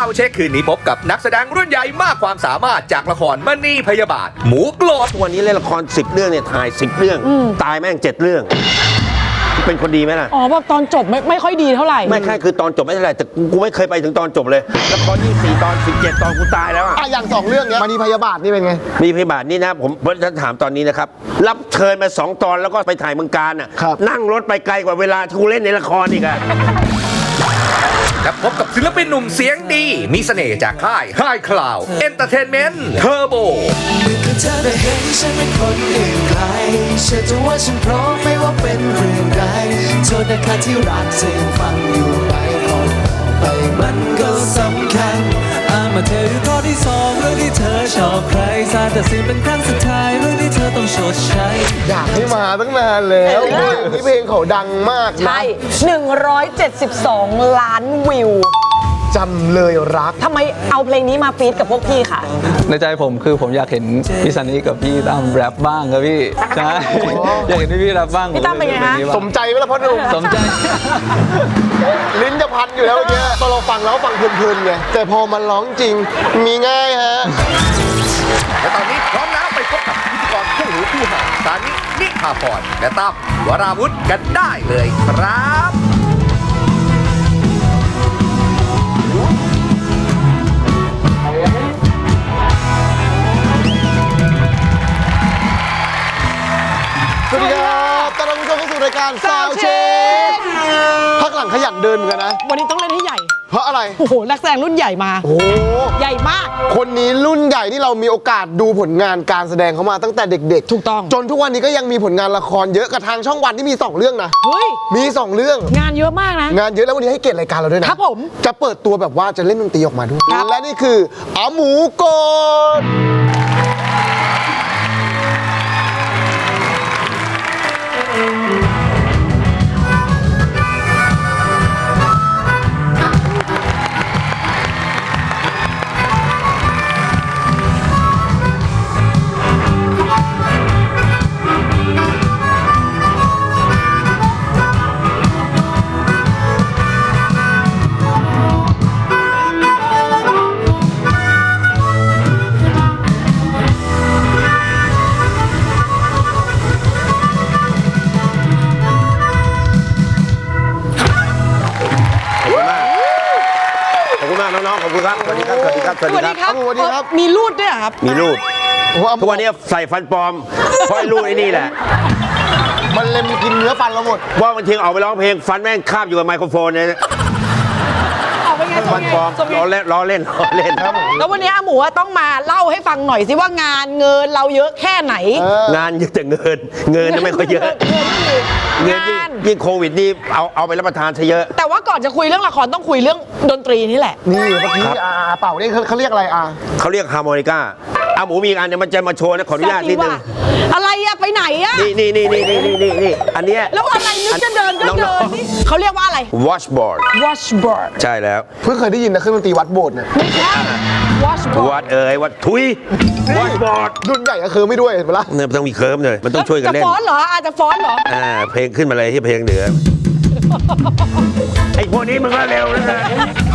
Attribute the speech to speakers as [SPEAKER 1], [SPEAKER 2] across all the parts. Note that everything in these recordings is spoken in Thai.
[SPEAKER 1] าวเช็คคืนนี้พบกับนักแสดงรุ่นใหญ่มากความสามารถจากละครมณีพยาบาทหมูกรอบ
[SPEAKER 2] วันนี้เล่นละคร10 เรื่องเนี่ยถ่าย10 เรื่องตายแม่ง7 เรื่องเป็นคนดีไหมล่ะ
[SPEAKER 3] อ๋อแบบตอนจบไม่ค่อยดีเท่าไหร่
[SPEAKER 2] ไม่ใช่คือตอนจบไม่เท่าไหร่แต่กูไม่เคยไปถึงตอนจบเลยละคร24 ตอน 17 ตอนกูตายแล้วอ่ะ
[SPEAKER 4] อย่าง2 เรื่องเนี้ยมณีพยาบาทนี่เป็นไง
[SPEAKER 2] มีพยาบาทนี่นะผมจะถามตอนนี้นะครับรับเชิญมา2 ตอนแล้วก็ไปถ่ายเมืองการอ่ะนั่งรถไปไกลกว่าเวลาที่กูเล่นในละครอีกอ่ะ
[SPEAKER 1] และพบกับศิลปินหนุ่มเสียงดีมีเสน่ห์จากค่าย High Cloud Entertainment Turbo
[SPEAKER 5] เธอได้เห็นฉันเป็นคนอื่นไกลเชื่อจะว่าฉันพร้อมไม่ว่าเป็นเรื่องใดโทษนะคะที่รักเสียงฟังอยู่ไปก่อนไปมันก็สำคัญมาเธอดูข้อที่2เรื่องที่เธอชอบใครสาแต่สิ่งเป็นครั้งสุดท้ายเรื่องที่เธอต้องชดใช้
[SPEAKER 4] อยากให้มาตั้งนานแล้วนี่เพลงเขาดังมากนะ
[SPEAKER 3] ใช่172 ล้านวิว
[SPEAKER 4] จำเลยรัก
[SPEAKER 3] ทำไมเอาเพลงนี้มาฟีดกับพวกพี่ค่ะ
[SPEAKER 6] ในใจผมคือผมอยากเห็นพี่ซันนี่กับพี่ตั้มแรปบ้างครับพี่ใช่อยากเห็นพี่แรปบ้าง
[SPEAKER 3] พี่ตั้มเป็นไงฮะ
[SPEAKER 4] สมใจไหมล่ะพ่อหนุ่ม
[SPEAKER 6] สมใจ
[SPEAKER 4] ลิ้นจะพันอยู่แล้วเนี่ยตอนเราฟังแล้วฟังเพลินๆไงแต่พอมันร้องจริงมีง่ายฮะ
[SPEAKER 1] และตอนนี้พร้อมแล้วไปพบกับพิธีกรคู่หูคู่หาสานินิพาพรและตั้มวราวุธกันได้เลยครับ
[SPEAKER 4] สวัสดีครับตอนรับผู้ชมเข้าสู่รายการซาวเช็คพักหลังขยันเดินเหมือนกันนะ
[SPEAKER 3] วันนี้ต้องเล่นให้ใหญ่
[SPEAKER 4] เพราะอะไร
[SPEAKER 3] โอ้โหนักแสดงรุ่นใหญ่มา
[SPEAKER 4] โอ้
[SPEAKER 3] ใหญ่มาก
[SPEAKER 4] คนนี้รุ่นใหญ่ที่เรามีโอกาสดูผลงานการแสดงเขามาตั้งแต่เด็กๆ
[SPEAKER 3] ถูกต้อง
[SPEAKER 4] จนทุกวันนี้ก็ยังมีผลงานละครเยอะกับทางช่องวันที่มี2 เรื่องนะ
[SPEAKER 3] เฮ้ย
[SPEAKER 4] มี2 เรื่อง
[SPEAKER 3] งานเยอะมากนะ
[SPEAKER 4] งานเยอะแล้ววันนี้ให้เกียรติรายการเราด้วยนะครับ
[SPEAKER 3] ผม
[SPEAKER 4] จะเปิดตัวแบบว่าจะเล่นดนตรีออกมาด้วยและนี่คืออาหมูกด
[SPEAKER 2] น้องๆขอบคุณครับสวัสดีครับสวัสดีครับสวัสดีครับ
[SPEAKER 4] สวัสดีครับ
[SPEAKER 3] มีรูดด้วยครับ
[SPEAKER 2] มีรูดทุกวันนี้ใส่ฟันปลอมเพราะไอ้รูดไอ้นี่แหละ
[SPEAKER 4] มันเล็มกินเนื้อฟันเราหมด
[SPEAKER 2] ว่ามันทิ้งออกไปร้องเพลงฟันแม่งคาบอยู่กับไมโครโฟนเนี่ยฟันปลอมล้อเล่น
[SPEAKER 4] ครับ
[SPEAKER 3] แล้ววันนี้อาหมูต้องมาเล่าให้ฟังหน่อยสิว่างานเงินเราเยอะแค่ไหน
[SPEAKER 2] งานเยอะแต่เงินไม่ค่อยเยอะเงินยิ่งโควิดนี่เอาไปรับประทานซะเยอะ
[SPEAKER 3] แต่ว่าก่อนจะคุยเรื่องละครต้องคุยเรื่องดนตรีนี่แหละ
[SPEAKER 4] นี่เมื่อกี้เป่าเนี่ยเขาเรียกอะไร
[SPEAKER 2] เขาเรียกฮาร์โมนิก้าหมูมีอีกอันเนี่ยมันจะมาโชว์นะขออนุญาตนิดนึง
[SPEAKER 3] อะไรอะไปไหนอะ
[SPEAKER 2] นี่อันเนี้ย
[SPEAKER 3] แล้วอะไรนึกจะเดินก็เดินนี่เขาเรียกว่าอะไร
[SPEAKER 2] washboard ใช่แล้ว
[SPEAKER 4] เพิ่งเคยได้ยินนะเครื่องดนตรีวัดโบสถ์เนี่ย
[SPEAKER 3] ไม่ใช่ washboard
[SPEAKER 2] วัดทุย washboard
[SPEAKER 4] รุ่นใหญ่ก็เคิร์มไม่ด้วยเห็นไหมล่ะ
[SPEAKER 2] เนี่ยต้องมีเคิร์มเลยมันต้องช่วยกันเล่น
[SPEAKER 3] จะฟ้อนเหรออาจจะฟ้อนเหรอ
[SPEAKER 2] เพลงขึ้นมาเลยที่เพลงเหนือไอ้พวกนี้มันก็เร็วนะ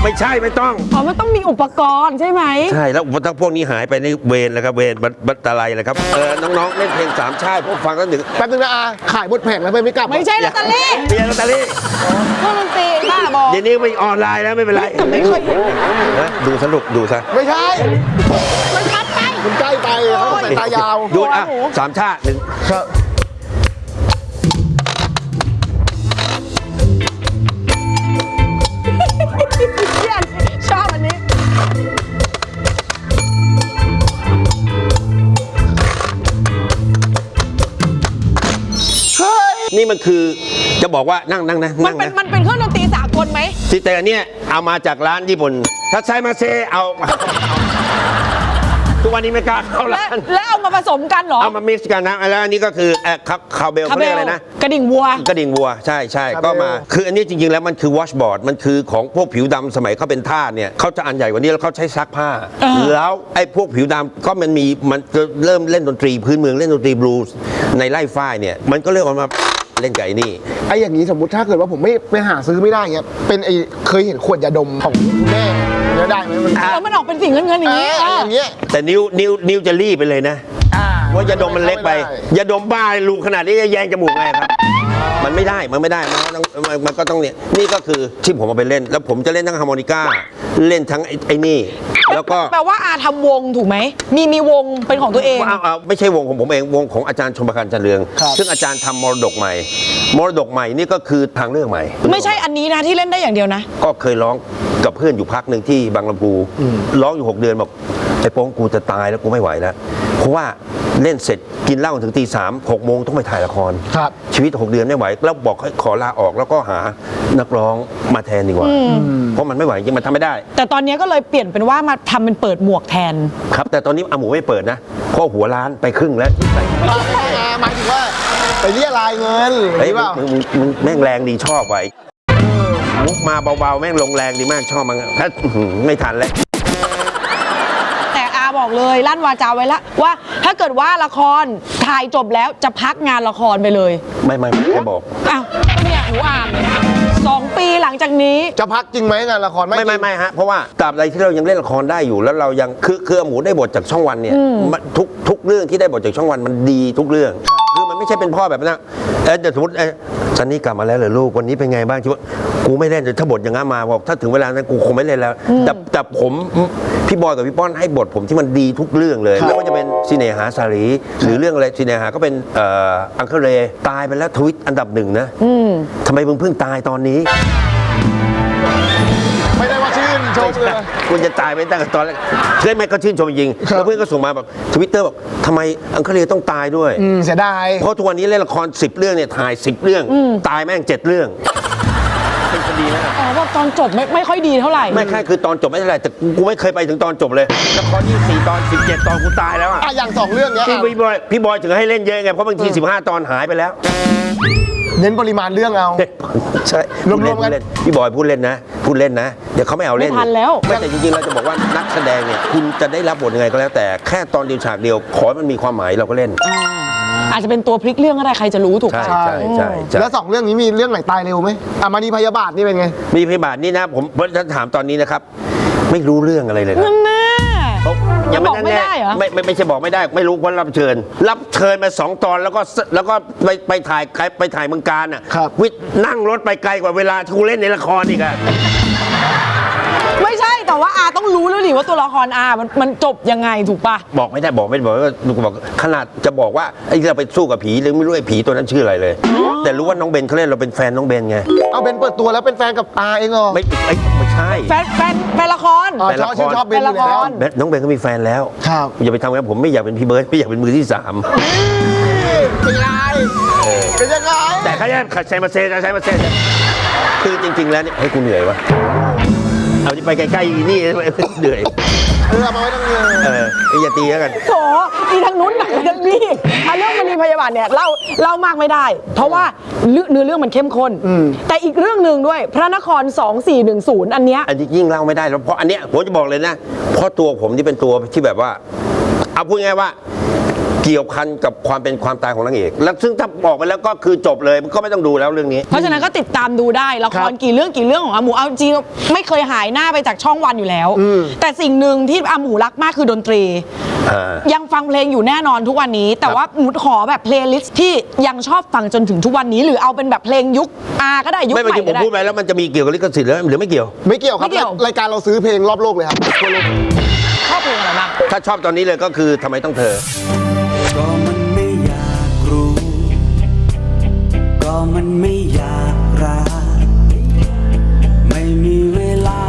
[SPEAKER 2] ไม่ใช่ไม่ต้อง
[SPEAKER 3] มันต้องมีอุปกรณ์ใช่ไหม
[SPEAKER 2] ใช่แล้วทั้งพวกนี้หายไปในเวรแล้วครับเวรบัตรอะไรเลยครับน้องๆเล่นเพลง3 ชาติพวกฟังแล้วหนึ่ง
[SPEAKER 4] แป๊บนึงนะขายหมดแผงแล้วไม่กลับ
[SPEAKER 3] ไม่ใช่ลอตเตอรี่
[SPEAKER 2] ไม่ใช่ลอตเตอรี่
[SPEAKER 3] เครื่องดนตรีบ้าบอก
[SPEAKER 2] เดี๋ยวนี้ไม่ออนไลน์แล้วไม่เป็นไร
[SPEAKER 3] แต่ไม่เคย
[SPEAKER 2] ดูสนุกดูซะ
[SPEAKER 4] ไม่ใช่
[SPEAKER 3] มันชัดไป
[SPEAKER 4] มันใกล้ไปเขาใส่ตายาว
[SPEAKER 2] ดู3 ชาติหนึ่ง
[SPEAKER 3] ชอบอันนี้
[SPEAKER 2] นี่มันคือจะบอกว่านั่งนะ
[SPEAKER 3] มันเป็นเครื่องดนตรีสากลไหม
[SPEAKER 2] แต่อันเนี้ยเอามาจากร้านญี่ปุ่นถ้าใช้มาเซเอาทุกวันนี้ไม่กล้าเข้าร้าน
[SPEAKER 3] แล้วเอามาผสมกันเหรอ
[SPEAKER 2] เอามามิกซ์กันนะแล้วอันนี้ก็คือคาเบลเขาเรียกอะไรนะ
[SPEAKER 3] กระดิ่งวัว
[SPEAKER 2] ใช่ก็มาคืออันนี้จริงๆแล้วมันคือวอชบอร์ดมันคือของพวกผิวดำสมัยเขาเป็นทาสเนี่ยเขาจะอันใหญ่กว่านี้แล้วเขาใช้ซักผ้าแล้วไอ้พวกผิวดำก็มันจะเริ่มเล่นดนตรีพื้นเมืองเล่นดนตรีบลูส์ในไร่ฝ้ายเนี่ยมันก็เรียกออกมา เล่นกับไอ้นี่
[SPEAKER 4] ไอ้อย่างนี้สมมุติถ้าเกิดว่าผมไม่ไปหาซื้อไม่ได้เงี้ยเป็นไอ้เคยเห็นขวดยาดมของคุณแม่เนี่ยได้ไหมมัน
[SPEAKER 3] มันออกเป็นสีเงินอย่างนี้
[SPEAKER 4] อย่างเงี้ย
[SPEAKER 2] แต่นิ้วจะรีบไปเลยนะว่ายาดมมันเล็กไปยาดมบ้าลูกขนาดนี้จะแยงจมูกไงครับ มันไม่ได้มันก็ต้องเนี่ยนี่ก็คือที่ผมเอาไปเล่น แล้วผมจะเล่นทั้งฮาร์โมนิก้าเล่นทั้งไอ้นี่แล้วก็
[SPEAKER 3] แปลว่าอาทำวงถูกไหมมีวงเป็นของตัวเอง
[SPEAKER 2] เอาไม่ใช่วงของผมเองวงของอาจารย์ชมประการจันเรืองซึ่งอาจารย์ทำมรดกใหม่นี่ก็คือทางเลือกใหม่
[SPEAKER 3] ไม่ใช่อันนี้นะที่เล่นได้อย่างเดียวนะ
[SPEAKER 2] ก็เคยร้องกับเพื่อนอยู่พักหนึ่งที่บางลำพูร้องอยู่6 เดือนบอกไอ้โป้งกูจะตายแล้วกูไม่ไหวแล้วเพราะว่าเล่นเสร็จกินเหล้าถึงตี 3 6 โมงต้องไปถ่ายละครชีวิต6 เดือนไม่ไหวแล้วบอกให้ขอลาออกแล้วก็หานักร้องมาแทนดีกว่าเพราะมันไม่ไหวจริงมันทำไม่ได้
[SPEAKER 3] แต่ตอนนี้ก็เลยเปลี่ยนเป็นว่ามาทำเป็นเปิดหมวกแทน
[SPEAKER 2] ครับแต่ตอนนี้อาหมูไม่เปิดนะเพราะหัวร้านไปครึ่งแล้วที่ใส่
[SPEAKER 4] หมายถึงว่าไปเรียรายเงิน
[SPEAKER 2] เฮ้ยมึงแม่งแรงดีชอบไว้มุกมาเบาๆแม่งลงแรงดีมากชอบมันถ้าไม่ทันแล้ว
[SPEAKER 3] แต่อาบอกเลยลั่นวาจาไว้ละว่าถ้าเกิดว่าละครถ่ายจบแล้วจะพักงานละครไปเลย
[SPEAKER 2] ไม่บอก
[SPEAKER 3] อ้าวเนี่ยหนูอ่านเลย2 ปีหลังจากนี้
[SPEAKER 4] จะพักจริงไหมงานละคร
[SPEAKER 2] ไม่ฮะเพราะว่าตราบใดที่เรายังเล่นละครได้อยู่แล้วเรายังคือหมูได้บทจากช่องวันเนี่ยทุกเรื่องที่ได้บทจากช่องวันมันดีทุกเรื่องคือมันไม่ใช่เป็นพ่อแบบนั้นเดี๋ยวสมมติซันนี่กลับมาแล้วเหรอลูกวันนี้เป็นไงบ้างที่ว่ากูไม่เล่นถ้าบทอย่างนั้นมาบอกถ้าถึงเวลานั้นกูคงไม่เล่นแล้วแต่ผมพี่บอยกับพี่ป้อนให้บทผมที่มันดีทุกเรื่องเลยไม่ว่าจะเป็นซิเนหาสารีหรือเรื่องอะไรซิเนหาก็เป็นอังเคอร์เรตายไปแล้วทวิตอันดับ1นะทำไมมึงเพิ่งตายตอนนี้
[SPEAKER 4] ไม่ได้ว่าชื่นชมเลย
[SPEAKER 2] คุณจะตายไปตั้งแต่ตอนแรกเพื่อนแม่ก็ชื่นชมจริงแล้วเพื่อนก็ส่งมาแบบทวิตเตอร์บอกทำไมอังเคอร์เรต้องตายด้วย
[SPEAKER 4] เสียดาย
[SPEAKER 2] เพราะทุกวันนี้เล่นละคร10 เรื่องเนี่ยถ่าย10 เรื่องตายแม่ง7 เรื่องเป็นคดีนะ
[SPEAKER 3] ว่าตอนจบไม่ค่อยดีเท่าไหร่
[SPEAKER 2] ไม่ใช่คือตอนจบไม่เท่าไหร่แต่กูไม่เคยไปถึงตอนจบเลยละคร24 ตอน17 ตอนกูตายแล้ว
[SPEAKER 4] อย่าง2 เรื่องเนี้ย
[SPEAKER 2] พี่บอยถึงให้เล่นเยอะไงเพราะบางที15 ตอนหายไปแล้ว
[SPEAKER 4] เน้นปริมาณเรื่องเอา
[SPEAKER 2] ใช่รวมๆกันพี่บอยพูดเล่นนะเดี๋ยวเขาไม่เอาเล่น
[SPEAKER 3] ไม่ทันแล้ว
[SPEAKER 2] ไม่แต่จริงๆเราจะบอกว่านักแสดงเนี่ยคุณจะได้รับบทยังไงก็แล้วแต่แค่ตอนเดียวฉากเดียวขอมันมีความหมายเราก็เล่น
[SPEAKER 3] อาจจะเป็นตัวพลิกเรื่องก็ได้ใครจะรู้ถูกไหม
[SPEAKER 2] ใช่
[SPEAKER 4] แล้ว2 เรื่องนี้มีเรื่องไหนตายเร็วไหมมานีพยาบาทนี่เป็นไง
[SPEAKER 2] มีพยาบาทนี่นะผมจะถามตอนนี้นะครับไม่รู้เรื่องอะไรเลย
[SPEAKER 3] นั่นแน่
[SPEAKER 2] ยังไม่ได้เหรอไม่ใช่บอกไม่ได้ไม่รู้เพราะรับเชิญมา2 ตอนแล้วก็ไปถ่ายเมืองการอ่ะวิทนั่งรถไปไกลกว่าเวลาที่กูเล่นในละครอีกอะ
[SPEAKER 3] ไม่ใช่แต่ว่าอาต้องรู้แล้วดิว่าตัวละครอามันจบยังไงถูกปะ
[SPEAKER 2] บอกไม่ได้ว่าดูบอกขนาดจะบอกว่าไอ้ที่เราไปสู้กับผีหรือไม่รู้ไอ้ผีตัวนั้นชื่ออะไรเลยแต่รู้ว่าน้องเบนเขาเล่นเราเป็นแฟนน้องเบนไง
[SPEAKER 4] เอาเบนเปิดตัวแล้วเป็นแฟนกับอาเองเหรอ
[SPEAKER 2] ไม่ใช่
[SPEAKER 3] แฟนละคร
[SPEAKER 4] ชอบเบนอยู่แล้ว
[SPEAKER 2] น้องเบนเขามีแฟนแล้ว
[SPEAKER 4] ครับ
[SPEAKER 2] อย่าไปทำกันผมไม่อยากเป็นพี่เบิร์ดไม่อยากเป็นมือที่3
[SPEAKER 4] เป็นยังไง
[SPEAKER 2] แต่เขาจะใช้มาเซคือจริงๆแล้วเนี่ยให้กูเหนื่อยวะเอาไปใกล้ๆนี่เหนื่อย
[SPEAKER 4] เอามาไว้ตั้ง
[SPEAKER 2] อย่าตีแล้วกัน
[SPEAKER 3] โถอีทางนู้นหนักจะรีบเรื่องมณีพยาบาลเนี่ยเล่ามากไม่ได้เพราะว่าเนื้อเรื่องมันเข้มข้นแต่อีกเรื่องหนึ่งด้วยพระนคร2410อันนี้
[SPEAKER 2] ยิ่งเล่าไม่ได้แล้วเพราะอันเนี้ยผมจะบอกเลยนะเพราะตัวผมที่เป็นตัวที่แบบว่าเอาพูดง่ายว่าเกี่ยวพันกับความเป็นความตายของนางเอกแล้วซึ่งถ้าบอกไปแล้วก็คือจบเลยมันก็ไม่ต้องดูแล้วเรื่องนี้
[SPEAKER 3] เพราะฉะนั้นก็ติดตามดูได้ละครกี่เรื่องของอาหมูเอาจริงไม่เคยหายหน้าไปจากช่องวันอยู่แล้วแต่สิ่งหนึ่งที่อาหมูรักมากคือดนตรียังฟังเพลงอยู่แน่นอนทุกวันนี้แต่ว่าหมูขอแบบเพลย์ลิสต์ที่ยังชอบฟังจนถึงทุกวันนี้หรือเอาเป็นแบบเพลงยุคก็ได้ยุคใหม่ก็ได้
[SPEAKER 2] ไม่ผมพูดไปแล้วมันจะมีเกี่ยวกับลิขสิทธิ์หรือไม่เกี่ยว
[SPEAKER 4] ครับรายการเราซื้อเพลงรอบโลกเลยครับทั่วโลก
[SPEAKER 3] ชอบเพลงอะไรบ้าง
[SPEAKER 2] ถ้าชอบตอนนี้เลยก็คือทำไมต้องเธอ
[SPEAKER 5] ก็มันไม่อยากรู้ก็มันไม่อยากรักไม่มีเวลา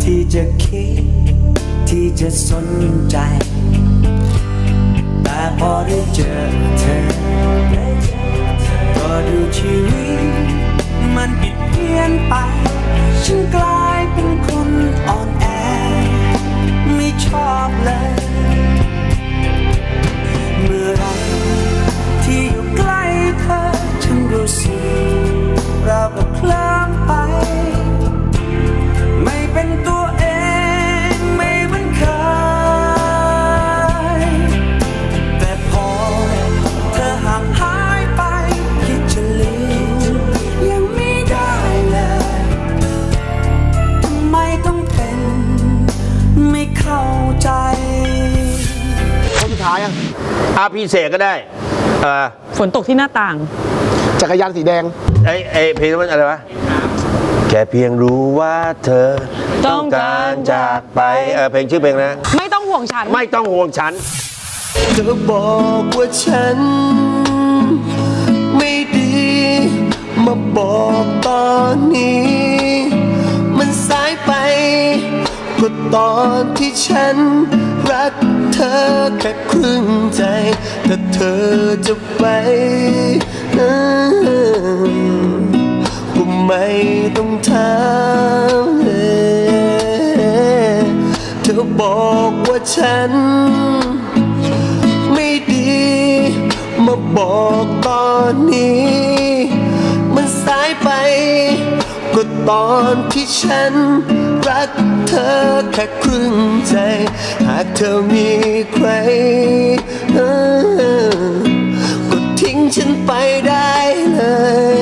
[SPEAKER 5] ที่จะคิดที่จะสนใจแต่พอได้เจอเธอก็ดูชีวิตมันผิดเพี้ยนไปฉันกลายเป็นคนอ่อนแอไม่ชอบเลยเมื่อไรที่อยู่ใกล้เธอฉันรู้สึกเราก็เคลิ้มไปไม่เป็นตัวเองไม่เหมือนเคยแต่พอเธอห่างหายไปคิดจะ เข้าใจ
[SPEAKER 4] คนสุดท้ายอ่ะ
[SPEAKER 2] พี่เสกก็ได้
[SPEAKER 3] ฝนตกที่หน้าต่าง
[SPEAKER 4] จักรยานสีแดง
[SPEAKER 2] เพลงนั้นอะไรวะ แค่เพียงรู้ว่าเธอ
[SPEAKER 3] ต้องการจากไป
[SPEAKER 2] เพลงชื่อเพลงนะ
[SPEAKER 3] ไม่ต้องห่วงฉัน
[SPEAKER 2] ไม่ต้องห่วงฉัน
[SPEAKER 5] เธอบอกว่าฉันไม่ดี มาบอกตอนนี้ มันสายไปก็ตอนที่ฉันรักเธอแค่ครึ่งใจถ้าเธอจะไปก็ไม่ต้องถามเธอบอกว่าฉันไม่ดี มาบอกตอนนี้ มันสายไปก็ตอนที่ฉันรักเธอแค่ครึ่งใจ หากเธอมีใครก็ทิ้งฉันไปได้เลย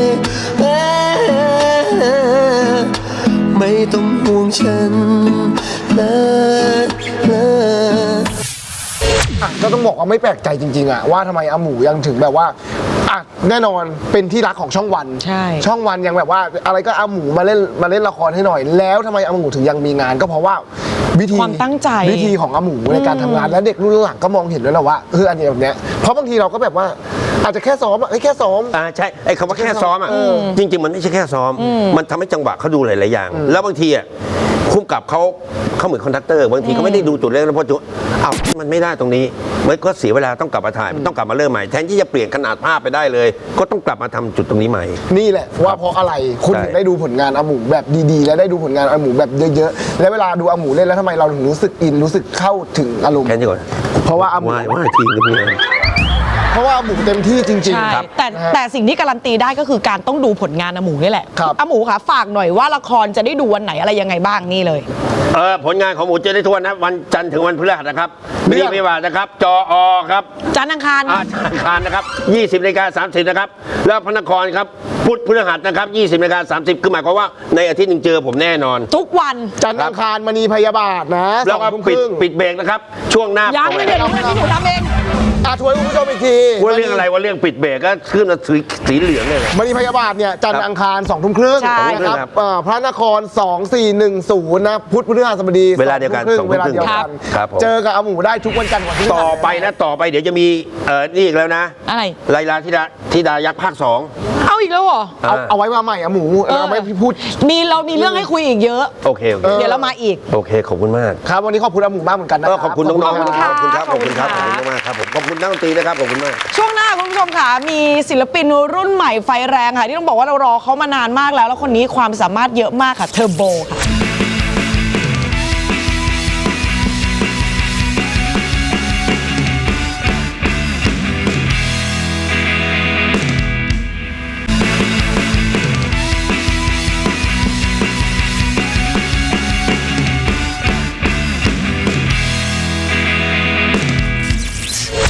[SPEAKER 5] ไม่ต้องห่วงฉันเลย
[SPEAKER 4] ก็ต้องบอกว่าไม่แปลกใจจริงๆอะว่าทำไมอาหมูยังถึงแบบว่าอ่ะแน่นอนเป็นที่รักของช่องวัน
[SPEAKER 3] ใช่
[SPEAKER 4] ช่องวันยังแบบว่าอะไรก็อาหมูมาเล่นละครให้หน่อย แล้วทำไมอาหมูถึงยังมีงานก็เพราะว่าวิธี
[SPEAKER 3] ความตั้งใจ
[SPEAKER 4] วิธีของอาหมูในการทำงานและเด็กรุ่นหลังก็มองเห็นด้วยแหละว่าอันนี้แบบเนี้ยเพราะบางทีเราก็แบบว่าอาจจะแค่ซ้อมแค่ซ้อม
[SPEAKER 2] ใช่ไอ้คำว่าแค่ซ้อมจริง ๆ มันไม่ใช่แค่ซ้อม มันทำให้จังหวะเขาดูหลาย ๆ อย่าง แล้วบางทีคุ้มกับเขาเหมือนคอนดักเตอร์บางทีเขาไม่ได้ดูจุดเล็กแล้วพอจุดมันไม่ได้ตรงนี้มันก็เสียเวลาต้องกลับมาถ่ายมันต้องกลับมาเริ่มใหม่แทนที่จะเปลี่ยนขนาดภาพไปได้เลย ก็ต้องกลับมาทำจุดตรงนี้ใหม่
[SPEAKER 4] นี่แหละว่าเพราะอะไรคุณ
[SPEAKER 2] ใช่
[SPEAKER 4] ถึงได้ดูผลงานอาหมูแบบดีๆ และได้ดูผลงานอาหมูแบบเยอะๆและเวลาดูอาหมูเล่นแล้วทำไมเราถึงรู้สึกอินรู้สึกเข้าถึงอารมณ์
[SPEAKER 2] แค่นี้ก่อน
[SPEAKER 4] เพราะว่าอาหมู
[SPEAKER 2] ว่าทีมนี้
[SPEAKER 4] เพราะว่าอาหมูเต็มที่จริง
[SPEAKER 3] ใช่
[SPEAKER 4] ๆครับ
[SPEAKER 3] แต่สิ่งที่การันตีได้ก็คือการต้องดูผลงานอาหมูนี่แหละ
[SPEAKER 4] ครับ
[SPEAKER 3] อาหมูค่ะฝากหน่อยว่าละครจะได้ดูวันไหนอะไรยังไงบ้างนี่เลย
[SPEAKER 2] ผลงานของหมูจะได้ทวนนะวันจันทร์ถึงวันพฤหัสนะครับ
[SPEAKER 4] เรื่อง
[SPEAKER 2] ไม่ว่านะครับจอครับ
[SPEAKER 3] จันทร์อังคาร
[SPEAKER 2] ธนาคารนะครับ20:30 นะครับแล้วพระนครครับพุธพฤหัสนะครับ20:30คือหมายความว่าในอาทิตย์หนึ่งเจอผมแน่นอน
[SPEAKER 3] ทุกวัน
[SPEAKER 4] จันทร์อังคารมณีพยาบาทนะ
[SPEAKER 2] แล้วก็
[SPEAKER 4] 2 ทุ่มค
[SPEAKER 2] ปิด
[SPEAKER 4] รึ่ง
[SPEAKER 2] เบรกนะครับช่วงหน้า
[SPEAKER 3] ยังไม่เดี๋ยวหนูที่หนูทำเอง
[SPEAKER 4] ทวนคุณผู้ชมอีกที
[SPEAKER 2] ว่าเรื่องอะไรว่าเรื่องปิดเบรกก็ขึ้นมาสีเหลืองเลย
[SPEAKER 4] มณีพยาบาทเนี่ยจันทร์อังคาร2 ทุ่มครึ่ง
[SPEAKER 3] ใช่
[SPEAKER 4] นะครับ
[SPEAKER 2] ครับ
[SPEAKER 4] พระนคร 2410นะพุธพฤหัสบดี
[SPEAKER 2] เวลาเดียวกัน
[SPEAKER 4] 2 ทุ่มครึ่ง
[SPEAKER 2] 2 ทุ่ม
[SPEAKER 4] เวลาเดียวกัน
[SPEAKER 2] ครับผม
[SPEAKER 4] เจอกับอาหมูได้ทุกวันจันทร์วันที่
[SPEAKER 2] ต่อไปเดี๋ยวจะมีนี่อีกแล้วนะ
[SPEAKER 3] อะไร
[SPEAKER 2] ไลลาธิดายักษ์ภาค 2
[SPEAKER 3] เอาอีกแล้วเหรอ
[SPEAKER 4] เอาไว้มาใหม่อาหมูเราไม่พูด
[SPEAKER 3] เรามีเรื่องให้คุยอีกเยอะ
[SPEAKER 2] โอเค
[SPEAKER 3] เดี๋ยวเรามาอีก
[SPEAKER 2] โอเคขอบคุณมาก
[SPEAKER 4] ครับวันนี้ขอบคุณอาหมูมากเหมือนกันนะ
[SPEAKER 2] ขอบคุณน้องๆ
[SPEAKER 3] ขอบคุณค่ะ
[SPEAKER 2] ขอบคุณครับขอบคุณครับ
[SPEAKER 3] ข
[SPEAKER 2] ข
[SPEAKER 3] อ
[SPEAKER 2] อ
[SPEAKER 3] บบ คุ
[SPEAKER 2] คุณ ณ
[SPEAKER 3] ค่ะ
[SPEAKER 2] มากครับผมขอบคุณนักดนตรีนะครับขอบคุณมาก
[SPEAKER 3] ช่วงหน้าคุณผู้ชมค่ะมีศิลปินรุ่นใหม่ไฟแรงค่ะที่ต้องบอกว่าเรารอเขามานานมากแล้วคนนี้ความสามารถเยอะมากค่ะเทอร์โบค่ะ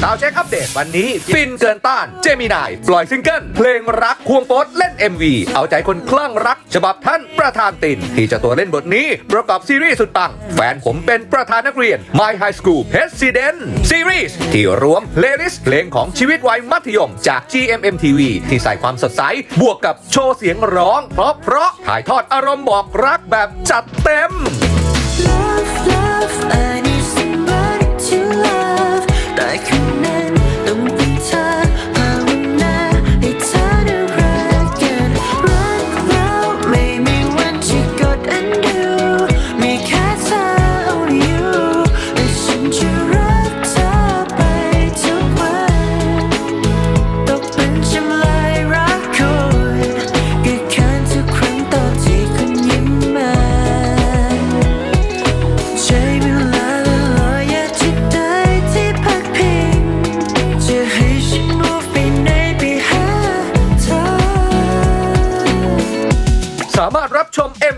[SPEAKER 1] ข่าวเช็คอัปเดตวันนี้ฟินเกินต้านเจมินายปล่อยซิงเกิลเพลงรักควงโป๊ดเล่น MV เอาใจคนคลั่งรักฉบับท่านประธานตินที่เจ้าตัวเล่นบทนี้ประกอบซีรีส์สุดปังแฟนผมเป็นประธานนักเรียน My High School President ซีรีส์ที่รวมเพลย์ลิสต์เพลงของชีวิตวัยมัธยมจาก GMMTV ที่ใส่ความสดใสบวกกับโชว์เสียงร้องเพราะถ่ายทอดอารมณ์บอกรักแบบจัดเต็ม
[SPEAKER 5] Love, love, I need somebody to love ได้แค่นั้นต้องเป็นเธอภาวนาให้เธอได้รักกันรักเราไม่มีวันที่กด undo มีแค่เธอ only you และฉันจะรักเธอไปทุกวันตกเป็นจำเลยรักคุณก็แค่ทุกครั้งตอนที่คุณยิ้มมาใช้เวลา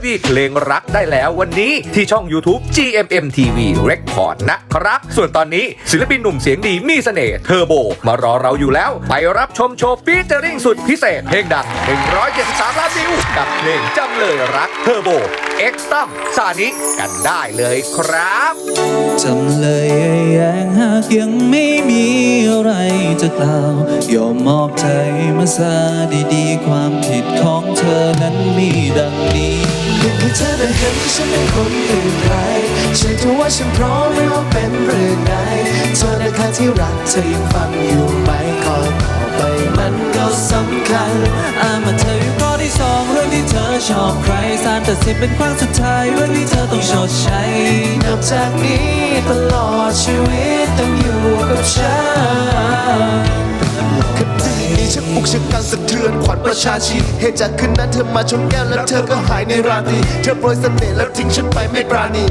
[SPEAKER 1] MV เพลงรักได้แล้ววันนี้ที่ช่อง YouTube GMM TV Record นะครับส่วนตอนนี้ศิลปินหนุ่มเสียงดีมีเสน่ห์เทอร์โบมารอเราอยู่แล้วไปรับชมโชว์ฟีเจอริ่งสุดพิเศษเพลงดัง173 ล้านวิวกับเพลงจำเลยรักเทอร์โบเอ็กซ์ตั้มซานิกันได้เลยครับ
[SPEAKER 5] จำเลยแย้งหากยังไม่มีอะไรจะกล่าวยอมมอบใจมาซะดีๆความผิดของเธอนั้นมีดังนี้เพียงแค่เธอได้เห็นฉันเป็นคนอื่นใครเชื่อเธอว่าฉันพร้อมไม่ว่าเป็นเรื่องใดเธอในค่าที่รักเธอยังฟังอยู่ไหมขอต่อไปมันก็สำคัญมาเธออยู่ข้อที่สองเรื่องที่เธอชอบใครศาลตัดสินเป็นครั้งสุดท้ายเรื่องที่เธอต้องชดใช้นับจากนี้ตลอดชีวิตต้องอยู่กับฉันคดีนี้ฉันปลุกฉันกันสะเทือนขวัญประชาชีเหตุจากคืนนั้นเธอมาชนแก้วแล้วเธอก็หายในราตรีเธอโปรยเสน่ห์แล้วทิ้งฉันไปไม่ปราณี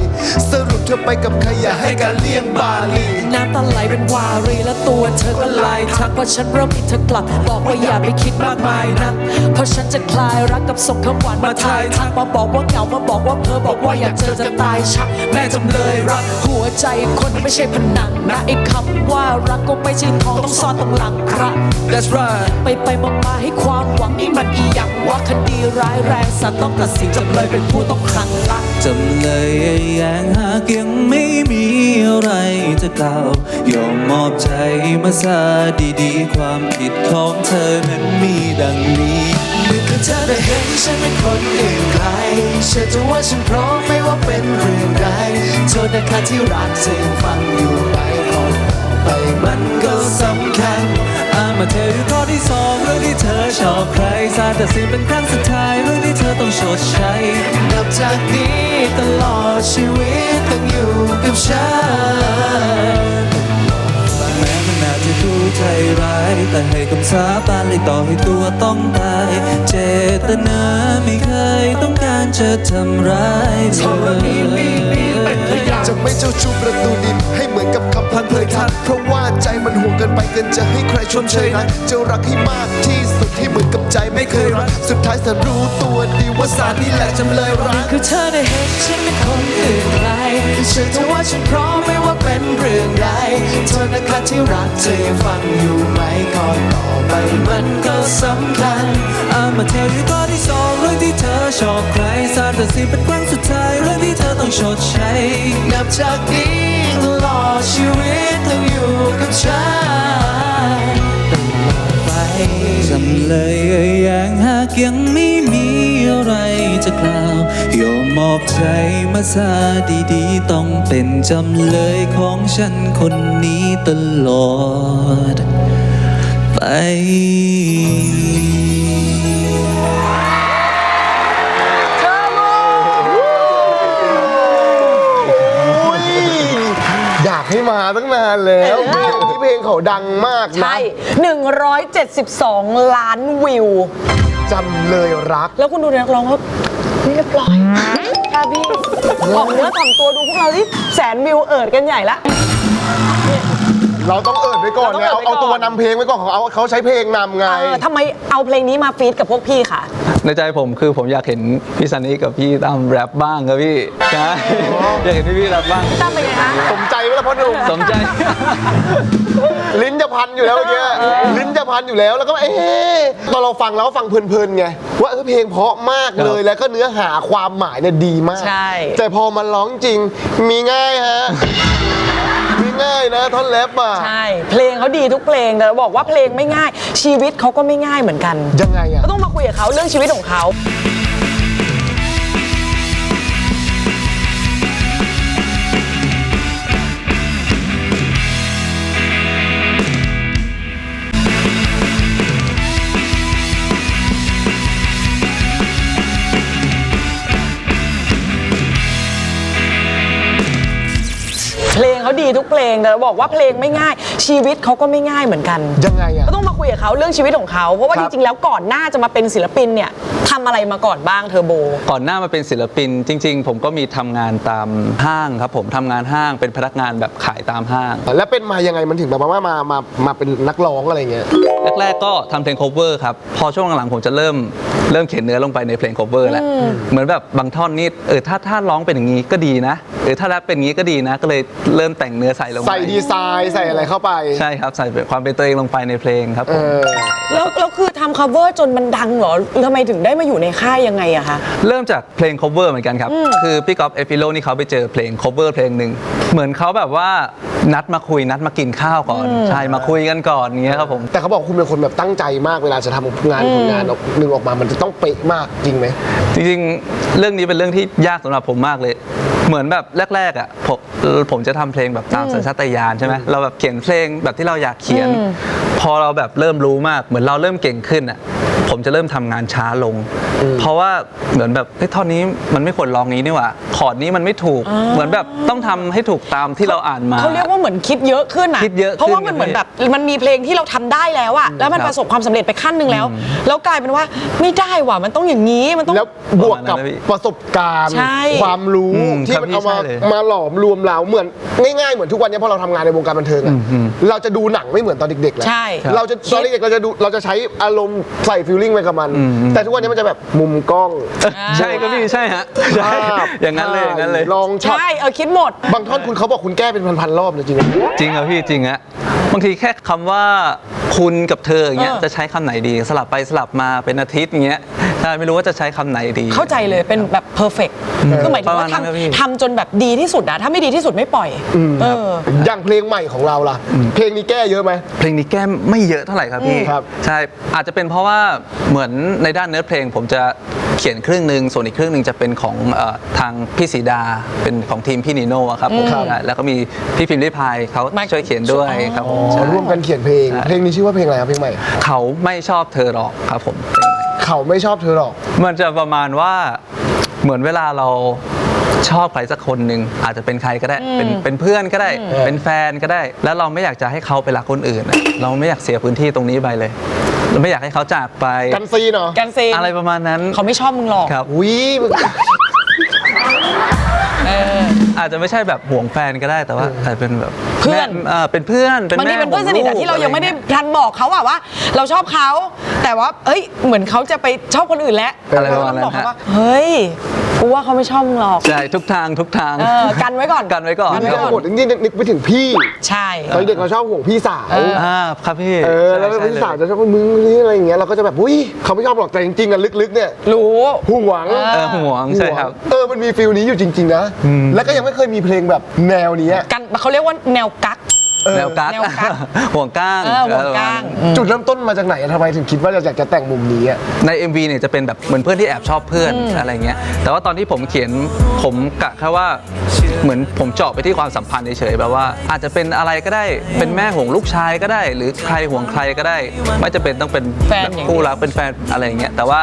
[SPEAKER 5] สรุปเธอไปกับใครอย่าให้การเลี่ยงบาลีน้ำตาไหลเป็นวารีและตัวเธอก็ลายทักว่าฉันเริ่มอินเธอกลับบอกว่าอย่าไปคิดมากมายนะเพราะฉันจะคลายรักกับส่งคำหวานมาทายทักมาบอกว่าเหงามาบอกว่าเพ้อบอกว่าอยากเจอจะตายชักแม่จำเลยรักหัวใจคนไม่ใช่ผนังนะไอ้คำว่ารักก็ไม่ใช่ทองต้องซ่อนตรงหลังครับ That's right ไปมาให้ความหวังนี่มันอีหยังว่าคดีร้ายแรงศาลต้องตัดสินจำเลยเป็นผู้ต้องขังรักจำเลยแย้งหากยังไม่มีอะไรจะกล่าวยอมมอบใจมาซะดีๆความผิดของเธอนั้นมีดังนี้เมื่อเธอได้เห็นฉันเป็นคนอื่นใครเชื่อเธอว่าฉันพร้อมไม่ว่าเป็นเรื่องใดโทษนะคะที่รักเธอฟังอยู่ไปก่อนไปมันก็สำคัญมาเธออยู่ข้อที่สองเรื่องที่เธอชอบใครศาลตัดสินเป็นครั้งสุดท้ายเรื่องที่เธอต้องชดใช้นับจากนี้ตลอดชีวิตต้องอยู่กับฉันแม้มันอาจจะดูใจร้ายแต่ให้คำสาบานเลยต่อให้ตัวต้องตายเจตนาไม่เคยต้องการจะทำร้ายเธอจะไม่เจ้าชู้ประตูดินให้เหมือนกับคำพันเผยทักเพราะว่าใจมันห่วงเกินไปเกินจะให้ใครชมเชยรักจะรักให้มากที่สุดที่เหมือนกับใจไม่เคยรักสุดท้ายฉันรู้ตัวดีว่าสารนี่แหละจำเลยรักคือเธอได้เห็นฉันเป็นคนอื่นไรเชื่อเธอว่าฉันพร้อมไม่ว่าเป็นเรื่องใดเธอนะคะที่รักเธอยังฟังอยู่ไหมก่อนต่อไปมันก็สำคัญมาเธออยู่ข้อที่สองเรื่องที่เธอชอบใครศาลตัดสินเป็นครั้งสุดท้ายเรื่องที่เธอต้องชดใช้นับจากนี้ตลอดชีวิตต้องอยู่กับฉันตลอดไปจำเลยแย้งหากยังไม่มีอะไรจะกล่าวยอมมอบใจมาซะดีๆต้องเป็นจำเลยของฉันคนนี้ตลอดไป
[SPEAKER 4] อยากให้มาตั้งนานแล้วเพลงนี้เพลงเขาดังมากนะ
[SPEAKER 3] ใช่ 172 ล้านวิว
[SPEAKER 4] จำเลยรัก
[SPEAKER 3] แล้วคุณดูนักร้องเขาเรียบร้อยค่ะพี่ออกเนื้อถ่อมตัวดูพวกเราที่แสนวิวเอิดกันใหญ่ละ
[SPEAKER 4] เราต้องเอิดไว้ก่อนไงเอาตัวนำเพลงไว้ก่อนเขาใช้เพลงนำไง
[SPEAKER 3] ทำไมเอาเพลงนี้มาฟีดกับพวกพี่ค่ะ
[SPEAKER 6] ในใจผมคือผมอยากเห็นพี่ซันนี่กับพี่ตั้มแรปบ้างครับพี่ใช่อยากเห็นพี่แรปบ้าง
[SPEAKER 3] ตั้มเป็นไงคะ
[SPEAKER 4] สมใจไหมล่ะพ่อหนุ่ม
[SPEAKER 6] สมใจ
[SPEAKER 4] ลิ้นจะพันอยู่แล้วเมื่อกี้ลิ้นจะพันอยู่แล้วแล้วก็ตอนเราฟังแล้วฟังเพลินๆไงว่าเพลงเพราะมากเลยแล้วก็เนื้อหาความหมายเนี่ยดีมาก
[SPEAKER 3] ใช่
[SPEAKER 4] แต่พอมันร้องจริงมีง่ายฮะมีง่ายนะท่อนแรปอ่ะ
[SPEAKER 3] ใช่ เพลงเขาดีทุกเพลงแต่เราบอกว่าเพลงไม่ง่าย ชีวิตเขาก็ไม่ง่ายเหมือนกัน
[SPEAKER 4] ยังไงอ่ะ
[SPEAKER 3] ก็ต้องมาคุยกับเขาเรื่องชีวิตของเขา เพลงเขาดีทุกเพลงแต่เราบอกว่าเพลงไม่ง่าย ชีวิตเขาก็ไม่ง่ายเหมือนกัน
[SPEAKER 4] ยังไงอ่ะ
[SPEAKER 3] ก็ต้องมา คุยกับเขาเรื่องชีวิตของเขาเพราะว่า
[SPEAKER 4] ค
[SPEAKER 3] จ
[SPEAKER 4] รับ
[SPEAKER 3] ริงๆแล้วก่อนหน้าจะมาเป็นศิลปินเนี่ยทำอะไรมาก่อนบ้างเทอร์โบ
[SPEAKER 6] ก่อนหน้ามาเป็นศิลปินจริง ๆ ผมก็มีทำงานตามห้างครับผมทำงานห้างเป็นพนักงานแบบขายตามห้าง
[SPEAKER 4] แล้วเป็นมายังไงมันถึงแบบว่ามาเป็นนักร้องอะไรเงี้ย
[SPEAKER 6] แรกๆก็ทำเพลง cover ครับพอช่วงหลังๆผมจะเริ่มเขียนเนื้อลงไปในเพลง cover แล้วเหมือนแบบบางท่อนนี่ถ้าร้องเป็นอย่างนี้ก็ดีนะถ้าแรปเป็นอย่างนี้ก็ดีนะก็เลยเริ่มแต่งเนื้อใส่ลงไป
[SPEAKER 4] ใส่ดีไซน์ใส่อะไรเข้าไป
[SPEAKER 6] ใช่ครับใส่ความเป็นตัวเองลงไปในเพลงครับผม
[SPEAKER 3] แล้วคือทำ cover จนมันดังเหรอทำไมถึงได้มาอยู่ในค่ายยังไงอะคะ
[SPEAKER 6] เริ่มจากเพลง cover เหมือนกันครับคือพี่ก๊อฟเอฟิโลนี่เขาไปเจอเพลง cover เพลงหนึ่งเหมือนเขาแบบว่านัดมาคุยนัดมากินข้าวก่อนใช่มาคุยกันก่อนอย่างเงี้ยครับผม
[SPEAKER 4] แต่เขาบอกคุณเป็นคนแบบตั้งใจมากเวลาจะทำผลงานหนึ่งออกมามันจะต้องเป๊ะมากจริงไหม
[SPEAKER 6] จริงๆ เรื่องนี้เป็นเรื่องที่ยากสำหรับผมมากเลย เหมือนแบบแรกๆอ่ะผมจะทำเพลงแบบตามสัญชาตญาณใช่ไหมเราแบบเขียนเพลงแบบที่เราอยากเขียน พอเราแบบเริ่มรู้มากเหมือนเราเริ่มเก่งขึ้นอ่ะผมจะเริ่มทำงานช้าลง เพราะว่าเหมือนแบบท่อนนี้มันไม่ควรร้องนี้นี่หว่าคอร์ดนี้มันไม่ถูกเหมือนแบบต้องทำให้ถูกตามที่เราอ่านมา
[SPEAKER 3] เขาเรียกว่าเหมือนคิดเยอะขึ้นอะ
[SPEAKER 6] คิดเยอะขึ้น
[SPEAKER 3] เพราะว่ามันเหมือนแบบมันมีเพลงที่เราทำได้แล้วอะแล้วมัน
[SPEAKER 6] ครับ
[SPEAKER 3] ประสบความสำเร็จไปขั้นหนึ่งแล้ว แล้วกลายเป็นว่าไม่ได้ว่ะมันต้องอย่างนี้มันต้อง
[SPEAKER 4] แล้วบวกกับประสบการณ์
[SPEAKER 3] ใช่
[SPEAKER 4] ความรู้ ที่
[SPEAKER 6] ครับ
[SPEAKER 4] มันเอา
[SPEAKER 6] ใช่เลย
[SPEAKER 4] มาหลอมรวมเราเหมือนง่ายๆเหมือนทุกวันนี้พอเราทำงานในวงการบันเทิงอะเราจะดูหนังไม่เหมือนตอนเด็กๆแล้ว
[SPEAKER 3] ใช่
[SPEAKER 4] เราจะตอนเด็กๆเราจะใช้อารมณ์ใส่ฟีลลิ่งไปกับมัน แต่ทุกวันนี้มันจะแบบมุมกล้อง
[SPEAKER 6] ใช่ครับพี่ใช่ฮะใช่อย่างนั้นเลยอย่างนั้นเลย
[SPEAKER 4] ลองช็อต
[SPEAKER 3] ใช่คิดหมด
[SPEAKER 4] บางท่อนคุณเขาบอกคุณแก้เป็นพันๆรอบเลยจริงไหม
[SPEAKER 6] จริงครับพี่จริงฮะบางทีแค่คำว่าคุณกับเธออย่างเงี้ยจะใช้คำไหนดีสลับไปสลับมาเป็นอาทิตย์อย่างเงี้ยใช่ไม่รู้ว่าจะใช้คำไหนดี
[SPEAKER 3] เข้าใจเลยเป็นแบบ perfect คือหมายถึงว่า
[SPEAKER 6] ประมาณนั้นครับพี่
[SPEAKER 3] ทำจนแบบดีที่สุดอะถ้าไม่ดีที่สุดไม่ปล่อยเออ
[SPEAKER 4] อย่างเพลงใหม่ของเราล่ะ เพลงนี้แก้เยอะไหม
[SPEAKER 6] เพลงนี้แก้ไม่เยอะเท่าไหร่ครับพี่
[SPEAKER 4] ครับ
[SPEAKER 6] ใช่อาจจะเป็นเพราะว่าเหมือนในด้านเนื้อเพลงผมจะเขียนครึ่งหนึ่งส่วนอีกครึ่งหนึ่งจะเป็นของทางพี่สีดาเป็นของทีมพี่นีโน่อะครับผมใช่แล้วก็มีพี่พิมพ์ริพายเขา
[SPEAKER 3] มา
[SPEAKER 6] ช่วยเขียนด้วยครับผม
[SPEAKER 4] อ๋อร่วมกันเขียนเพลง เพลงนี้ชื่อว่าเพลงอะไรครับเพลงใหม่
[SPEAKER 6] เขาไม่ชอบเธอหรอกครับผมเพลงใหม่
[SPEAKER 4] เขาไม่ชอบเธอหรอก
[SPEAKER 6] มันจะประมาณว่าเหมือนเวลาเราชอบใครสักคนหนึ่งอาจจะเป็นใครก็ได้เป็นเพื่อนก็ได้เป็นแฟนก็ได้ แล้วเราไม่อยากจะให้เขาไปรักคนอื่นอะเราไม่อยากเสียพื้นที่ตรงนี้ไปเลย เราไม่อยากให้เขาจากไป
[SPEAKER 4] กันซีนเหรอ
[SPEAKER 3] กันซีน
[SPEAKER 6] อะไรประมาณนั้น
[SPEAKER 3] เขาไม่ชอบมึงหรอก
[SPEAKER 6] ครับ
[SPEAKER 4] อุ้ย
[SPEAKER 6] อาจจะไม่ใช่แบบห่วงแฟนก็ได้แต่ว่าอาจจะเป็นแบบ
[SPEAKER 3] เพื่อน
[SPEAKER 6] แม่เป็นเพื่อนเป็น
[SPEAKER 3] บาง
[SPEAKER 6] แม่
[SPEAKER 3] ทีเป็นเพื่อนสนิทอะ
[SPEAKER 6] ขลูก
[SPEAKER 3] ที่เรายังไม่ได้
[SPEAKER 6] อะร
[SPEAKER 3] ทันบอกเขาอะว่า เราชอบเขาแต่ว่าเอ้ยเหมือนเขาจะไปชอบคนอื่นแล้ว
[SPEAKER 6] อะไรประมาณนั้น
[SPEAKER 3] เก็ต้องบอกเขาว่าเฮ้ยกูว่าเขาไม่ชอบมึงหรอก
[SPEAKER 6] ใช่ทุกทางทุกทาง
[SPEAKER 3] กันไว้ก่อน
[SPEAKER 6] กันไว้ก่อน
[SPEAKER 4] นี่จะหมดนี่นึกไปถึงพี่
[SPEAKER 3] ใช่
[SPEAKER 4] ตอนเด็กเราชอบห่วงพี่สาว
[SPEAKER 6] ครับพี่
[SPEAKER 4] แล้ว
[SPEAKER 6] ใช่
[SPEAKER 4] พี่
[SPEAKER 6] ใช่
[SPEAKER 4] สาวจะชอบมึงนี่อะไรอย่างเงี้ยเราก็จะแบบอุ้ยเขาไม่ชอบหรอกแต่จริงๆอะลึกๆเนี่ย
[SPEAKER 3] รู้
[SPEAKER 4] ห่วง
[SPEAKER 6] ห่วงใช่ครับ
[SPEAKER 4] มันมีฟิลนี้อยู่จริงๆนะแล้วก็ยังไม่เคยมีเพลงแบบแนวนี้อะ
[SPEAKER 3] กันเขาเรียกว่าแนวกั๊ก
[SPEAKER 6] แนวกั๊ก
[SPEAKER 3] แนวกั๊ก
[SPEAKER 6] ห่วงก้าง
[SPEAKER 3] ห่วงก้าง
[SPEAKER 4] จุดเริ่มต้นมาจากไหนอะทำไมถึงคิดว่าอยากจะแต่งมุมนี้อะ
[SPEAKER 6] ใน MV เนี่ยจะเป็นแบบเหมือนเพื่อนที่แอบชอบเพื่อนอะไรเงี้ยแต่ว่าตอนที่ผมเขียนผมกะแค่ว่าเหมือนผมเจาะไปที่ความสัมพันธ์เฉยๆแบบว่าอาจจะเป็นอะไรก็ได้เป็นแม่ห่วงลูกชายก็ได้ หรือใครห่วงใครก็ได้ ไม่จะเป็นต้องเป็น
[SPEAKER 3] แฟน
[SPEAKER 6] แบบ
[SPEAKER 3] อย่างเดียว
[SPEAKER 6] คู่รักเป็นแฟนอะไรอย่างเงี้ยแต่ว่า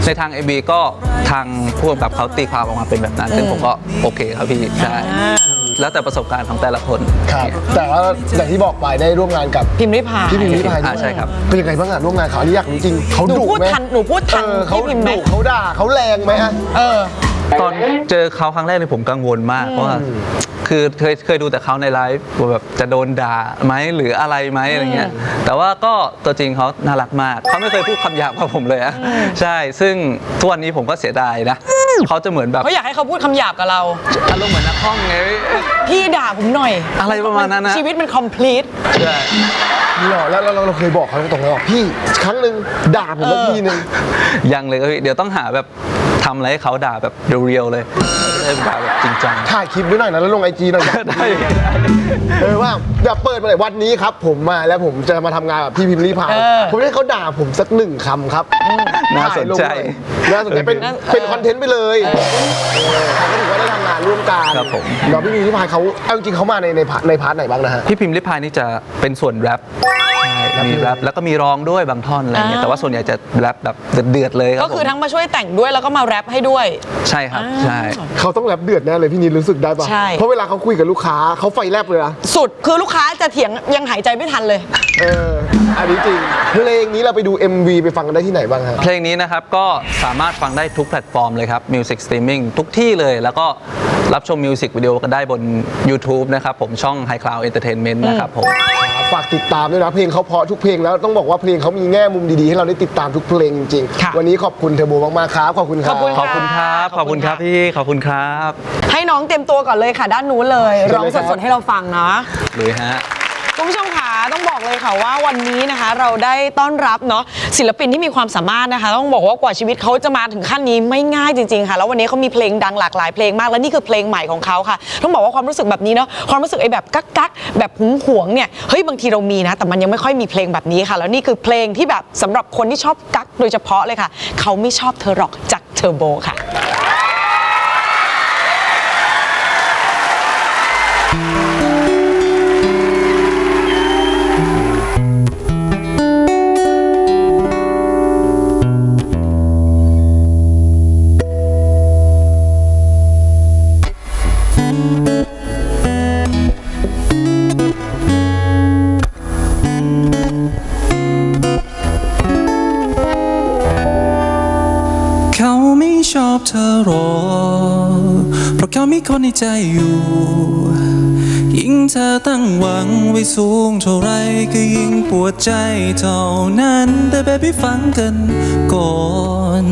[SPEAKER 6] ในทาง MV ก็ทางผู้กำกับเขาตีความออกมาเป็นแบบนั้นซึ่งผมก็โอเคครับพี่ใช่แล้วแต่ประสบการณ์ของแต่ละคน
[SPEAKER 4] ครับแต่ว่าอย่างที่บอกไปได้ร่วมงานกับ
[SPEAKER 3] พิมพ์ริพาย
[SPEAKER 4] พี่พิมพ์ริพายด้วย
[SPEAKER 6] ใช่ครับ
[SPEAKER 4] เป็นยังไงบ้างอะร่วมงานเขาอันนี้อยากรู้จริงเขา
[SPEAKER 3] หนู
[SPEAKER 4] ดุ
[SPEAKER 3] พูด
[SPEAKER 4] ไหม
[SPEAKER 3] ทันหนูพูดทัน
[SPEAKER 4] เขา
[SPEAKER 3] พี่พิมพ์ไหม
[SPEAKER 4] ดุเขาด่าเขาแรงไหมอะ
[SPEAKER 6] ตอนเจอเขาครั้งแรกเนี่ยผมกังวลมากเพราะว่าคือเคยดูแต่เขาในไลฟ์ว่าแบบจะโดนด่าไหมหรืออะไรไหมอะไรเงี้ยแต่ว่าก็ตัวจริงเขาน่ารักมากเขาไม่เคยพูดคำหยาบกับผมเลยอะใช่ซึ่งทุกวันนี้ผมก็เสียดายนะเขาจะเหมือนแบบ
[SPEAKER 3] เขาอยากให้เขาพูดคำหยาบกับเรา
[SPEAKER 6] อารมณ์เหมือนนักคอมไง
[SPEAKER 3] พี่ด่าผมหน่อย
[SPEAKER 6] อะไรประมาณนั้นนะ
[SPEAKER 3] ชีวิตมัน complete
[SPEAKER 6] ใช่
[SPEAKER 4] หรอแล้วเราเคยบอกเขาตรงๆเลยว่าพี่ครั้งหนึ่งด่าผมแล้วทีนึง
[SPEAKER 6] ยังเลยครับพี่เดี๋ยวต้องหาแบบทำอะไรให้เขาด่าแบบเรียวๆเลยไม่ได้ด่าแบบจริงจัง
[SPEAKER 4] ถ่ายคลิปด้วยหน่อยนะแล้วลงไอจีหน่อย
[SPEAKER 6] ได้
[SPEAKER 4] ว่าอย่าเปิดมาเลยวันนี้ครับ ผมมาแล้วผมจะมาทำงานกับพี่พิมพ์ริพายผมให้เขาด่าผมสักหนึ่งคำครับ
[SPEAKER 6] น่าสนใจ
[SPEAKER 4] ถ่ายลงหอยน่าสนใจเป็นคอนเทนต์ไปเลยเขาก็ถือว่าได้ทำงานร่วม ร่วมกัน
[SPEAKER 6] ครับผม
[SPEAKER 4] เนาะพี่พิมพ์ริพายเขาเอาจริงๆเขามาในพาร์ทไหนบ้างนะฮะ
[SPEAKER 6] พี่พิมพ์ริพายนี่จะเป็นส่วนแรปใช่มีแรปแล้วก็มีร้องด้วยบางท่อนอะไรเงี้ยแต่ว่าส่วนใหญ่จะแรปแบบเดือดๆเลยครับ
[SPEAKER 3] ก็คือ
[SPEAKER 6] ผม
[SPEAKER 3] ทั้งมาช่วยแต่งด้วยแล้วก็มาแรปให้ด้วย
[SPEAKER 6] ใช่ครับใช่
[SPEAKER 4] เขาต้องแรปเดือดแน่เลยพี่นิดรู้สึกได้ปะ
[SPEAKER 3] ใช่
[SPEAKER 4] เพราะเวลาเขาคุยกับลูกค้าเขาไฟแลบเลยนะ
[SPEAKER 3] สุดคือลูกค้าจะเถียงยังหายใจไม่ทันเลย
[SPEAKER 4] อันนี้จริงเพลงนี้เราไปดู MV ไปฟังกันได้ที่ไหนบ้างฮะ
[SPEAKER 6] เพลงนี้นะครับก็สามารถฟังได้ทุกแพลตฟอร์มเลยครับ Music Streaming ทุกที่เลย แล้วก็รับชมมิวสิกวิดีโอกันได้บน YouTube นะครับผมช่อง High Cloud Entertainment นะครับผม
[SPEAKER 4] ฝากติดตามด้วยนะเพลงเขาเพราะทุกเพลงแล้วต้องบอกว่าเพลงเขามีแง่มุมดีๆให้เราได้ติดตามทุกเพลงจริง
[SPEAKER 3] ค่ะ
[SPEAKER 4] ๆวันนี้ขอบคุณเทอร์โบมากๆครับขอบคุณครับ
[SPEAKER 3] ขอบคุณ
[SPEAKER 6] ขอบคุณครับ ขอบคุณครับพี่ ขอบคุณครับ
[SPEAKER 3] ให้น้องเตรียมตัวก่อนเลยค่ะด้านนู้นเลย
[SPEAKER 4] เชิญเลย
[SPEAKER 3] ร้องสดๆให้เราฟังเนาะ
[SPEAKER 6] เลยฮะ
[SPEAKER 3] คุณผู้ชมค่ะต้องบอกเลยค่ะว่าวันนี้นะคะเราได้ต้อนรับเนาะศิลปินที่มีความสามารถนะคะต้องบอกว่ากว่าชีวิตเขาจะมาถึงขั้นนี้ไม่ง่ายจริงๆค่ะแล้ววันนี้เขามีเพลงดังหลากหลายเพลงมากและนี่คือเพลงใหม่ของเขาค่ะต้องบอกว่าความรู้สึกแบบนี้เนาะความรู้สึกไอ้แบบกักๆแบบหวงๆเนี่ยเฮ้ยบางทีเรามีนะแต่มันยังไม่ค่อยมีเพลงแบบนี้ค่ะแล้วนี่คือเพลงที่แบบสำหรับคนที่ชอบกักโดยเฉพาะเลยค่ะเขาไม่ชอบเธอหรอกจากเทอร์โบค่ะ
[SPEAKER 5] เขาไม่ชอบเธอหรอกเพราะเขามีคนในใจอยู่ยิ่งเธอตั้งหวังไว้สูงเท่าไรก็ยิ่งปวดใจเท่านั้นแต่babyฟังกันก่อน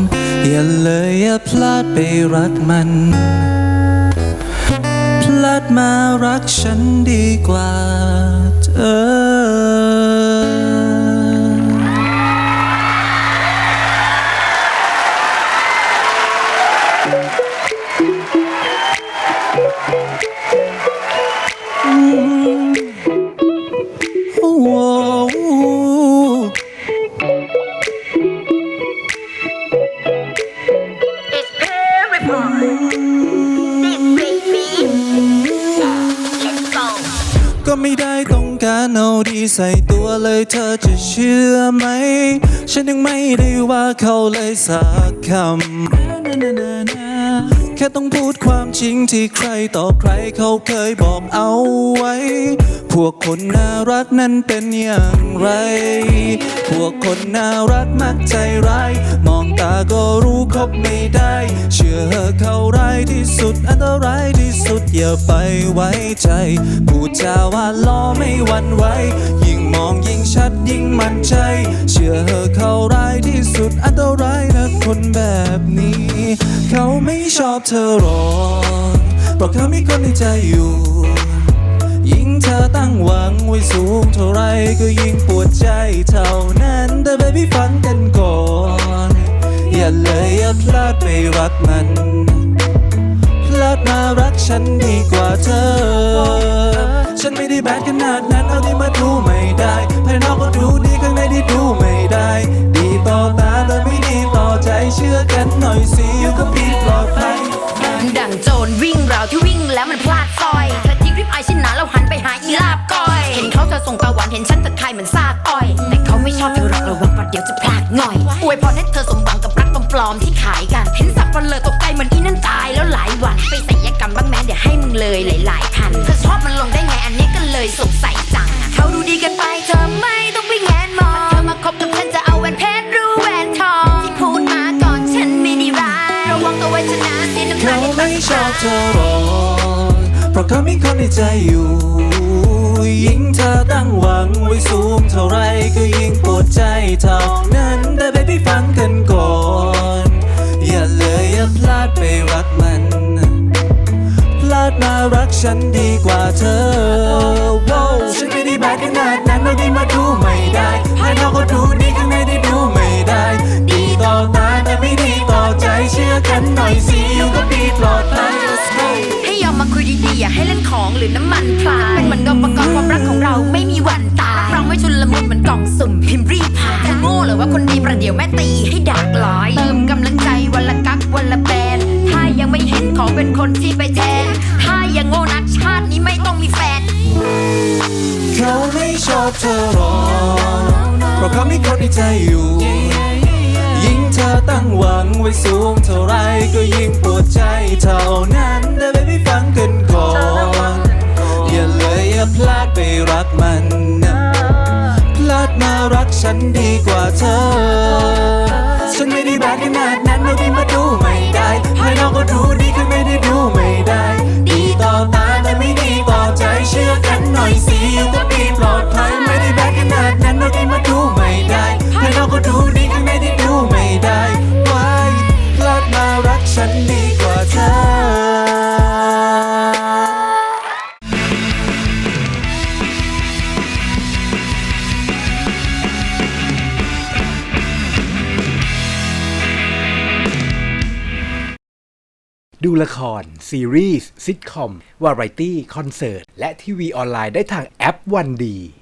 [SPEAKER 5] อย่าเลยอย่าพลาดไปรักมันพลาดมารักฉันดีกว่าเธอโอ้โหก็ไม่ได้ต้องการเอาดีใส่ตัวเลยเธอจะเชื่อไหม ฉันยังไม่ได้ว่าเขาเลยสักคำ แค่ต้องพูดความจริงที่ใครต่อใครเขาเคยบอกเอาไว้ พวกคนน่ารักนั้นเป็นอย่างไร พวกคนน่ารักมักใจร้าย มองตาก็รู้คบไม่ได้ เชื่อเขาร้ายที่สุดอันตรายที่สุดอย่าไปไว้ใจพูดจาว่าล้อไม่หวั่นไหวยิ่งมองยิ่งชัดยิ่งมั่นใจ เชื่อเขาร้ายที่สุดอันตรายนะคนแบบนี้ เขาไม่ชอบเธอหรอกเพราะเขามีคนในใจอยู่ยิ่งเธอตั้งหวังไว้สูงเท่าไรก็ยิ่งปวดใจเท่านั้นแต่ baby ฟังกันก่อนอย่าเลยอย่าพลาดไปรักมันพลาดมารักฉันดีกว่าเธอฉันไม่ได้แบดขนาดนั้นเอาที่มาดูไม่ได้ภายนอกก็ดูดีข้างในที่ดูไม่ได้ดีต่อตาแต่ไม่ดีต่อใจเชื่อกันหน่อยสิอยู่กับพี่ปลอดภัย
[SPEAKER 7] ดังโจรวิ่งราวที่วิ่งแล้วมันพลาดซอยเธอทิ้งริบอายชิ้นหนาแล้วหันไปหาอีลาบก้อยเห็นเขาเธอส่งตาหวานเห็นฉันตะไคร่เหมือนซากอ้อยแต่เขาไม่ชอบเธอหรอกระวังประเดี๋ยวจะพลาดง่อยอวยพรให้เธอสมหวังกับรักปลอมๆที่ขายกันเห็นสับปะเลอตกใจเหมือนอีนั่นตายแล้วหลายวันไปศัลยกรรมบ้างแม้เดี๋ยวให้มึงเลยหลายๆพันเธอชอบมันลงได้ไงอันนี้ก็เลยสงสัยจังเขาดูดีกันไปเธอไม่ต้องไปแงนมองเธอมาคบกับฉันจะเอาแหวนเพชรหรือแหวนทองที่พูดมาก่อนฉันไม่ได้ร้ายระวังตัวไว้ชนะเสียน้ำตา
[SPEAKER 5] เขาไม่ชอบเธอหรอกเพราะเขามีคนในใจอยู่ยิ่งเธอตั้งหวังไว้สูงเท่าไรก็ยิ่งปวดใจเท่านั้นแต่ baby ฟังกันก่อนอย่าเลยอย่าพลาดไปรักมันพลาดมารักฉันดีกว่าเธอว้าวฉันไม่ได้แบดขนาดนั้นเอาดีมาดูไม่ได้ภายนอกก็ดูดีข้างในได้ดูไม่ได้ดีต่อตาแต่ไม่ดีต่อใจเชื่อกันหน่อยสิอยู่กับพี่ปลอดภัย
[SPEAKER 7] ให้ยอมมาคุยดีๆอย่าให้เล่นของหรือน้ำมันพลายเป็นเหมือนกับอุปกรณ์ความรักของเราไม่มีวันตายเราไม่ชุนละมุนเหมือนกล่องสุ่มพิมพ์รีพายจะโง่หรือว่าคนดีประเดี๋ยวแม่ตีให้ดักลอยเติมกำลังใจวันละกักวันละแบนถ้ายังไม่เห็น เขาเป็นคนที่ไปแทน ถ้ายังโง่นักชาตินี้ไม่ต้องมีแฟน
[SPEAKER 5] เขาไม่ชอบเธอหรอกเพราะเขามีคนในใจอยู่ ยิ่งเธอตั้งหวังไว้สูงเท่าไรก็ยิ่งปวดใจเท่านั้นแต่ไม่ไปฟังกันก่อนอย่าเลยอย่าพลาดไปรักมันนะพลาดมารักฉันดีกว่าเธอ ฉันไม่ได้แบดขนาดนั้นเราที่มาดูไม่ได้ภายนอกก็ดูดีคือไม่ได้ดูไม่ได้ดีต่อตาแต่ไม่ดีต่อใจเชื่อกันหน่อยสิอยู่กับดีปลอดภัยไม่ได้แบดขนาดนั้นเราที่มาดูไม่ได้ภายนอกก็ดูดีคือไม่ได้ดูไม่ได้ไว้พลาดมารักฉันดีกว่าเธอ
[SPEAKER 8] ดูละคร ซีรีส์ซิทคอม วาไรตี้ คอนเสิร์ต และทีวีออนไลน์ได้ทางแอปวันดี